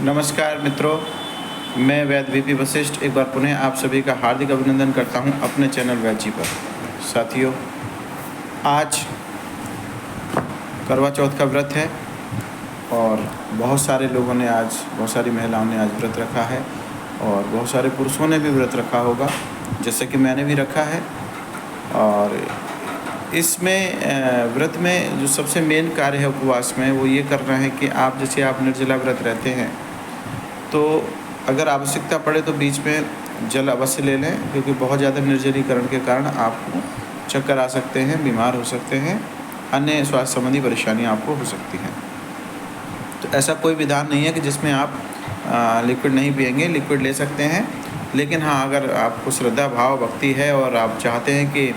नमस्कार मित्रों, मैं वैद्य वीपी वशिष्ठ एक बार पुनः आप सभी का हार्दिक अभिनंदन करता हूं अपने चैनल वैद्य जी पर। साथियों, आज करवा चौथ का व्रत है और बहुत सारे लोगों ने आज, बहुत सारी महिलाओं ने आज व्रत रखा है और बहुत सारे पुरुषों ने भी व्रत रखा होगा, जैसे कि मैंने भी रखा है। और इसमें व्रत में जो सबसे मेन कार्य है उपवास में, वो ये करना है कि आप जैसे आप निर्जला व्रत रहते हैं तो अगर आवश्यकता पड़े तो बीच में जल अवश्य ले लें, क्योंकि बहुत ज़्यादा निर्जलीकरण के कारण आपको चक्कर आ सकते हैं, बीमार हो सकते हैं, अन्य स्वास्थ्य संबंधी परेशानियां आपको हो सकती हैं। तो ऐसा कोई विधान नहीं है कि जिसमें आप लिक्विड नहीं पिएंगे, लिक्विड ले सकते हैं। लेकिन हाँ, अगर आपको श्रद्धा भाव भक्ति है और आप चाहते हैं कि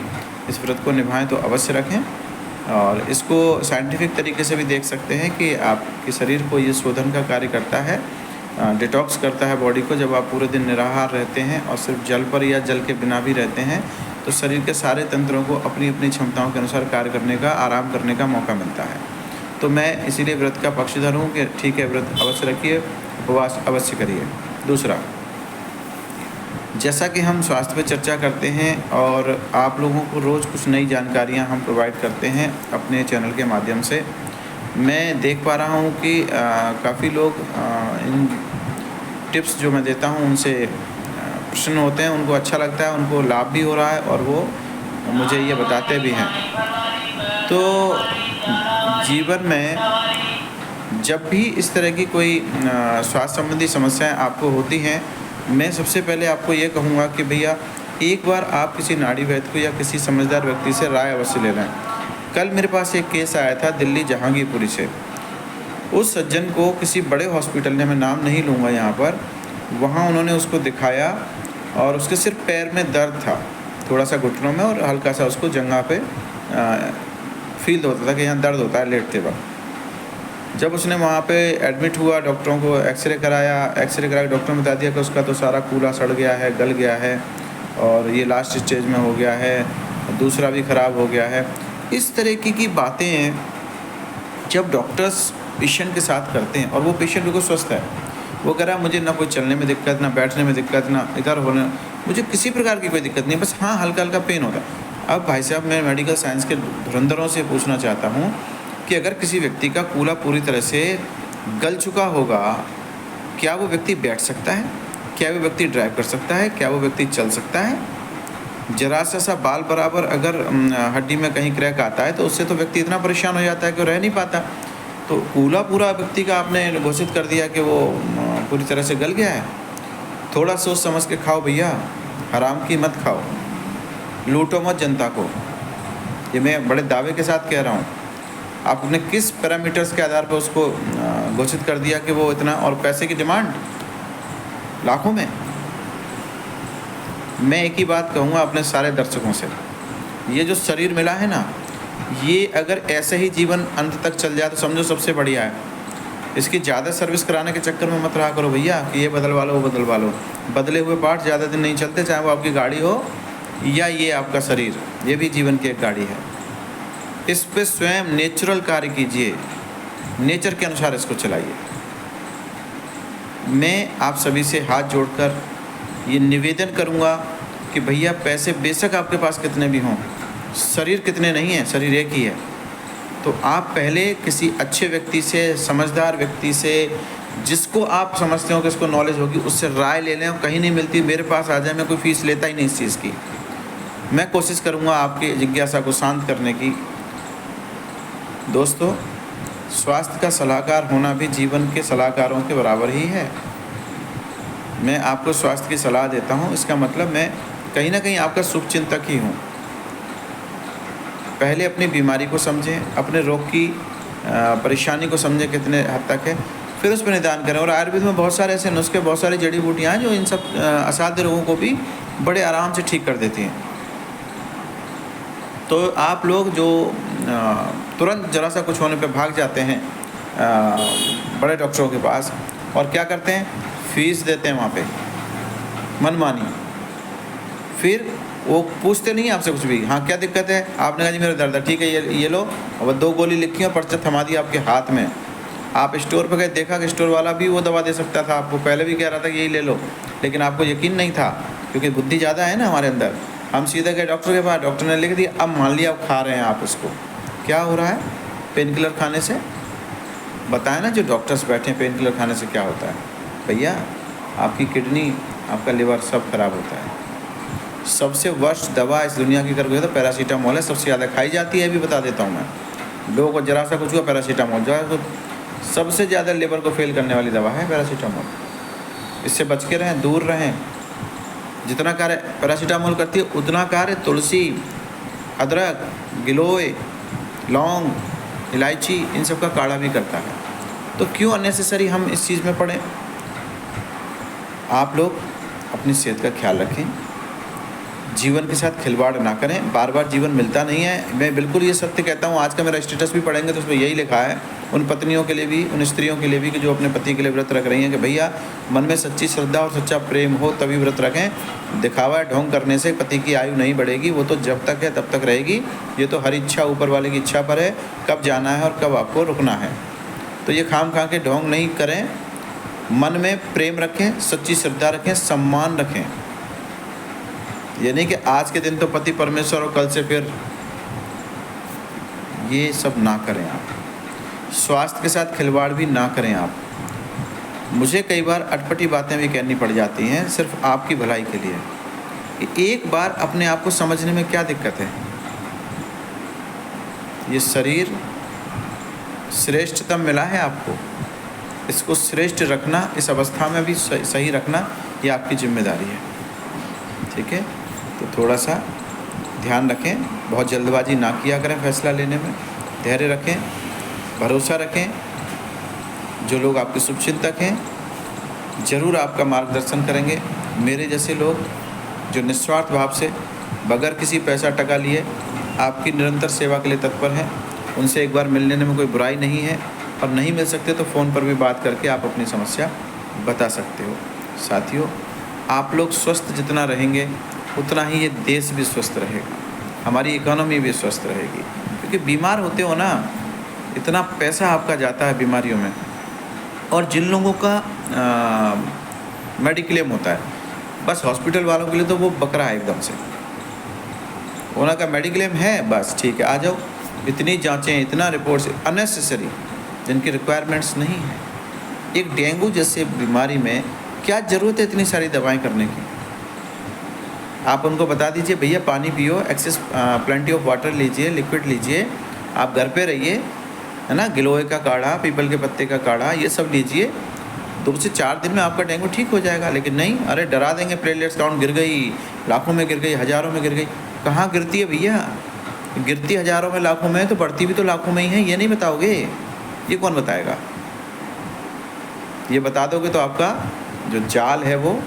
इस व्रत को निभाएं तो अवश्य रखें। और इसको साइंटिफिक तरीके से भी देख सकते हैं कि आपके शरीर को ये शोधन का कार्य करता है, डिटॉक्स करता है बॉडी को। जब आप पूरे दिन निराहार रहते हैं और सिर्फ जल पर या जल के बिना भी रहते हैं तो शरीर के सारे तंत्रों को अपनी अपनी क्षमताओं के अनुसार कार्य करने का, आराम करने का मौका मिलता है। तो मैं इसीलिए व्रत का पक्षधर हूँ कि ठीक है, व्रत अवश्य रखिए, उपवास अवश्य करिए। दूसरा, जैसा कि हम स्वास्थ्य पर चर्चा करते हैं और आप लोगों को रोज़ कुछ नई जानकारियाँ हम प्रोवाइड करते हैं अपने चैनल के माध्यम से, मैं देख पा रहा हूँ कि काफ़ी लोग इन टिप्स जो मैं देता हूँ उनसे प्रसन्न होते हैं, उनको अच्छा लगता है, उनको लाभ भी हो रहा है और वो मुझे ये बताते भी हैं। तो जीवन में जब भी इस तरह की कोई स्वास्थ्य संबंधी समस्याएं आपको होती हैं, मैं सबसे पहले आपको ये कहूँगा कि भैया एक बार आप किसी नाड़ी वैद्य को या किसी समझदार व्यक्ति से राय अवश्य ले लें। कल मेरे पास एक केस आया था दिल्ली जहांगीरपुरी से। उस सज्जन को किसी बड़े हॉस्पिटल ने, मैं नाम नहीं लूँगा यहाँ पर, वहाँ उन्होंने उसको दिखाया और उसके सिर्फ पैर में दर्द था, थोड़ा सा घुटनों में, और हल्का सा उसको जंघा पे फील होता था कि यहाँ दर्द होता है लेटते वक्त। जब उसने वहाँ पे एडमिट हुआ, डॉक्टरों को एक्सरे करा के डॉक्टर ने बता दिया कि उसका तो सारा कूला सड़ गया है, गल गया है और ये लास्ट स्टेज में हो गया है, दूसरा भी ख़राब हो गया है। इस तरीके की बातें जब डॉक्टर्स पेशेंट के साथ करते हैं और वो पेशेंट बिल्कुल स्वस्थ है, वो कह रहा है मुझे ना कोई चलने में दिक्कत, ना बैठने में दिक्कत, ना इधर होने, मुझे किसी प्रकार की कोई दिक्कत नहीं, बस हाँ हल्का हल्का पेन होता है। अब भाई साहब, मैं मेडिकल साइंस के धुरंधरों से पूछना चाहता हूँ कि अगर किसी व्यक्ति का कूला पूरी तरह से गल चुका होगा, क्या वो व्यक्ति बैठ सकता है? क्या वो व्यक्ति ड्राइव कर सकता है? क्या वो व्यक्ति चल सकता है? जरा सा बाल बराबर अगर हड्डी में कहीं क्रैक आता है तो उससे तो व्यक्ति इतना परेशान हो जाता है कि वो रह नहीं पाता। तो कूला पूरा व्यक्ति का आपने घोषित कर दिया कि वो पूरी तरह से गल गया है। थोड़ा सोच समझ के खाओ भैया, हराम की मत खाओ, लूटो मत जनता को। ये मैं बड़े दावे के साथ कह रहा हूँ। आपने किस पैरामीटर्स के आधार पर उसको घोषित कर दिया कि वो इतना, और पैसे की डिमांड लाखों में। मैं एक ही बात कहूँगा अपने सारे दर्शकों से, ये जो शरीर मिला है ना, ये अगर ऐसे ही जीवन अंत तक चल जाए तो समझो सबसे बढ़िया है। इसकी ज़्यादा सर्विस कराने के चक्कर में मत रहा करो भैया कि ये बदलवा लो, वो बदलवा लो। बदले हुए पार्ट ज़्यादा दिन नहीं चलते, चाहे वो आपकी गाड़ी हो या ये आपका शरीर, ये भी जीवन की एक गाड़ी है। इस पे स्वयं नेचुरल कार्य कीजिए, नेचर के अनुसार इसको चलाइए। मैं आप सभी से हाथ जोड़कर ये निवेदन करूँगा कि भैया पैसे बेशक आपके पास कितने भी हों, शरीर कितने नहीं है, शरीर एक ही है। तो आप पहले किसी अच्छे व्यक्ति से, समझदार व्यक्ति से, जिसको आप समझते हो कि इसको नॉलेज होगी, उससे राय ले लें। कहीं नहीं मिलती मेरे पास आ जाए, मैं कोई फ़ीस लेता ही नहीं इस चीज़ की। मैं कोशिश करूँगा आपकी जिज्ञासा को शांत करने की। दोस्तों, स्वास्थ्य का सलाहकार होना भी जीवन के सलाहकारों के बराबर ही है। मैं आपको स्वास्थ्य की सलाह देता हूँ, इसका मतलब मैं कहीं ना कहीं आपका शुभचिंतक ही हूँ। पहले अपनी बीमारी को समझें, अपने रोग की परेशानी को समझें कितने हद तक है, फिर उस पर निदान करें। और आयुर्वेद में बहुत सारे ऐसे नुस्खे, बहुत सारी जड़ी बूटियाँ हैं जो इन सब असाध्य रोगों को भी बड़े आराम से ठीक कर देती हैं। तो आप लोग जो तुरंत जरा सा कुछ होने पे भाग जाते हैं बड़े डॉक्टरों के पास, और क्या करते हैं, फीस देते हैं वहाँ पे मनमानी, फिर वो पूछते नहीं आपसे कुछ भी। हाँ क्या दिक्कत है? आपने कहा जी मेरा दर्द है, ठीक है ये लो, और 2 गोली लिखी और पर्चा थमा दिया आपके हाथ में, आप स्टोर पर गए, देखा कि स्टोर वाला भी वो दवा दे सकता था आपको, पहले भी कह रहा था कि यही ले लो, लेकिन आपको यकीन नहीं था क्योंकि बुद्धि ज़्यादा है ना हमारे अंदर। हम सीधे गए डॉक्टर के पास, डॉक्टर ने लिख दिया, अब मान लिया आप खा रहे हैं आप उसको, क्या हो रहा है पेन किलर खाने से? बताएं ना जो डॉक्टर्स बैठे हैं, पेन किलर खाने से क्या होता है? भैया आपकी किडनी, आपका लिवर सब खराब होता है। सबसे वर्स्ट दवा इस दुनिया की कर गए तो पैरासीटामोल है, सबसे ज़्यादा खाई जाती है, भी बता देता हूँ मैं। लोगों को जरा सा कुछ हुआ पैरासीटामोल, जरा तो सबसे ज़्यादा लिवर को फेल करने वाली दवा है पैरासीटामोल। इससे बच के रहें, दूर रहें। जितना कार्य पैरासीटामोल करती है उतना कार्य तुलसी, अदरक, गिलोय, लौंग, इलायची, इन सब का काढ़ा भी करता है। तो क्यों अननेसेसरी हम इस चीज़ में पड़ें? आप लोग अपनी सेहत का ख्याल रखें, जीवन के साथ खिलवाड़ ना करें। बार बार जीवन मिलता नहीं है, मैं बिल्कुल ये सत्य कहता हूँ। आज का मेरा स्टेटस भी पढ़ेंगे तो उसमें यही लिखा है, उन पत्नियों के लिए भी, उन स्त्रियों के लिए भी कि जो अपने पति के लिए व्रत रख रही हैं, कि भैया मन में सच्ची श्रद्धा और सच्चा प्रेम हो तभी व्रत रखें। दिखावा ढोंग करने से पति की आयु नहीं बढ़ेगी, वो तो जब तक है तब तक रहेगी। ये तो हर इच्छा ऊपर वाले की इच्छा पर है, कब जाना है और कब आपको रुकना है। तो ये खाम खा के ढोंग नहीं करें, मन में प्रेम रखें, सच्ची श्रद्धा रखें, सम्मान रखें। ये नहीं कि आज के दिन तो पति परमेश्वर और कल से फिर, ये सब ना करें आप। स्वास्थ्य के साथ खिलवाड़ भी ना करें आप। मुझे कई बार अटपटी बातें भी कहनी पड़ जाती हैं सिर्फ आपकी भलाई के लिए, कि एक बार अपने आप को समझने में क्या दिक्कत है। ये शरीर श्रेष्ठतम मिला है आपको, इसको श्रेष्ठ रखना, इस अवस्था में भी सही रखना, ये आपकी जिम्मेदारी है। ठीक है, तो थोड़ा सा ध्यान रखें, बहुत जल्दबाजी ना किया करें फैसला लेने में, धैर्य रखें, भरोसा रखें। जो लोग आपके शुभचिंतक हैं ज़रूर आपका मार्गदर्शन करेंगे। मेरे जैसे लोग जो निस्वार्थ भाव से बगैर किसी पैसा टका लिए आपकी निरंतर सेवा के लिए तत्पर हैं, उनसे एक बार मिलने में कोई बुराई नहीं है। और नहीं मिल सकते तो फ़ोन पर भी बात करके आप अपनी समस्या बता सकते हो। साथियों, आप लोग स्वस्थ जितना रहेंगे उतना ही ये देश भी स्वस्थ रहेगा, हमारी इकोनॉमी भी स्वस्थ रहेगी। क्योंकि बीमार होते हो ना, इतना पैसा आपका जाता है बीमारियों में। और जिन लोगों का मेडिक्लेम होता है, बस हॉस्पिटल वालों के लिए तो वो बकरा है एकदम से। उनका मेडिक्लेम है, बस ठीक है, आ जाओ। इतनी जांचें, इतना रिपोर्ट्स अननेसेसरी, जिनकी रिक्वायरमेंट्स नहीं है। एक डेंगू जैसे बीमारी में क्या ज़रूरत है इतनी सारी दवाएं करने की? आप उनको बता दीजिए भैया पानी पियो, एक्सेस प्लेंटी ऑफ वाटर लीजिए, लिक्विड लीजिए, आप घर पे रहिए, है ना, गिलोय का काढ़ा, पीपल के पत्ते का काढ़ा, ये सब लीजिए, 2 से 4 दिन में आपका डेंगू ठीक हो जाएगा। लेकिन नहीं, अरे डरा देंगे, प्लेटलेट्स काउंट गिर गई, लाखों में गिर गई, हज़ारों में गिर गई। कहाँ गिरती है भैया? गिरती हज़ारों में, लाखों में, तो बढ़ती भी तो लाखों में ही है। ये नहीं बताओगे? ये कौन बताएगा? ये बता दोगे तो आपका जो जाल है वो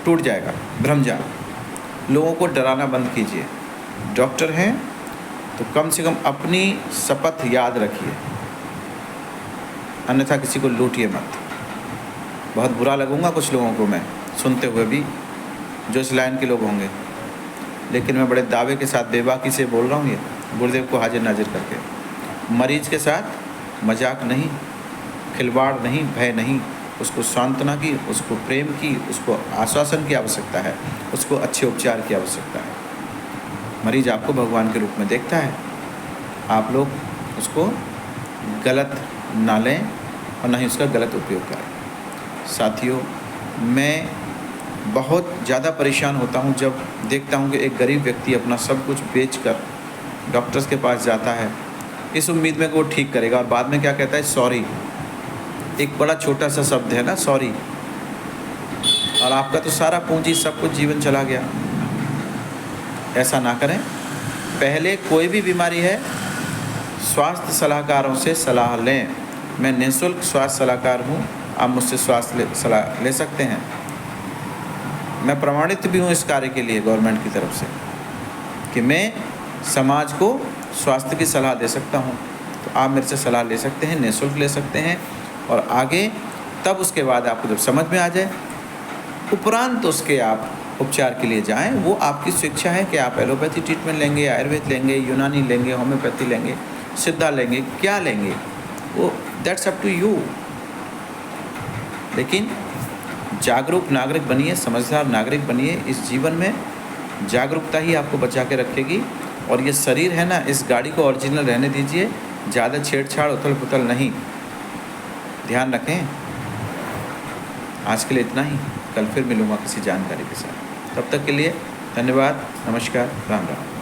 टूट जाएगा, भ्रमजाल। लोगों को डराना बंद कीजिए। डॉक्टर हैं तो कम से कम अपनी शपथ याद रखिए, अन्यथा किसी को लूटिए मत। बहुत बुरा लगूंगा कुछ लोगों को मैं सुनते हुए भी, जो इस लाइन के लोग होंगे, लेकिन मैं बड़े दावे के साथ बेबाकी से बोल रहा हूँ ये, गुरुदेव को हाजिर नाजिर करके। मरीज के साथ मजाक नहीं, खिलवाड़ नहीं, भय नहीं। उसको सांत्वना की, उसको प्रेम की, उसको आश्वासन की आवश्यकता है, उसको अच्छे उपचार की आवश्यकता है। मरीज आपको भगवान के रूप में देखता है, आप लोग उसको गलत ना लें और ना ही उसका गलत उपयोग करें। साथियों, मैं बहुत ज़्यादा परेशान होता हूँ जब देखता हूँ कि एक गरीब व्यक्ति अपना सब कुछ बेचकर डॉक्टर्स के पास जाता है इस उम्मीद में कि वो ठीक करेगा, और बाद में क्या कहता है, सॉरी। एक बड़ा छोटा सा शब्द है ना, सॉरी, और आपका तो सारा पूंजी, सब कुछ, जीवन चला गया। ऐसा ना करें। पहले कोई भी बीमारी है, स्वास्थ्य सलाहकारों से सलाह लें। मैं निःशुल्क स्वास्थ्य सलाहकार हूँ, आप मुझसे स्वास्थ्य सलाह ले सकते हैं। मैं प्रमाणित भी हूँ इस कार्य के लिए गवर्नमेंट की तरफ से, कि मैं समाज को स्वास्थ्य की सलाह दे सकता हूँ। तो आप मेरे से सलाह ले सकते हैं, निःशुल्क ले सकते हैं। और आगे तब उसके बाद आपको जब समझ में आ जाए, उपरांत उसके आप उपचार के लिए जाएं। वो आपकी स्वेच्छा है कि आप एलोपैथी ट्रीटमेंट लेंगे, आयुर्वेद लेंगे, यूनानी लेंगे, होम्योपैथी लेंगे, सिद्धा लेंगे, क्या लेंगे, वो दैट्स अप टू यू। लेकिन जागरूक नागरिक बनिए, समझदार नागरिक बनिए। इस जीवन में जागरूकता ही आपको बचा के रखेगी। और ये शरीर है ना, इस गाड़ी को ओरिजिनल रहने दीजिए, ज़्यादा छेड़छाड़ उथल पुथल नहीं। ध्यान रखें। आज के लिए इतना ही, कल फिर मिलूँगा किसी जानकारी के साथ। तब तक के लिए धन्यवाद, नमस्कार, राम राम।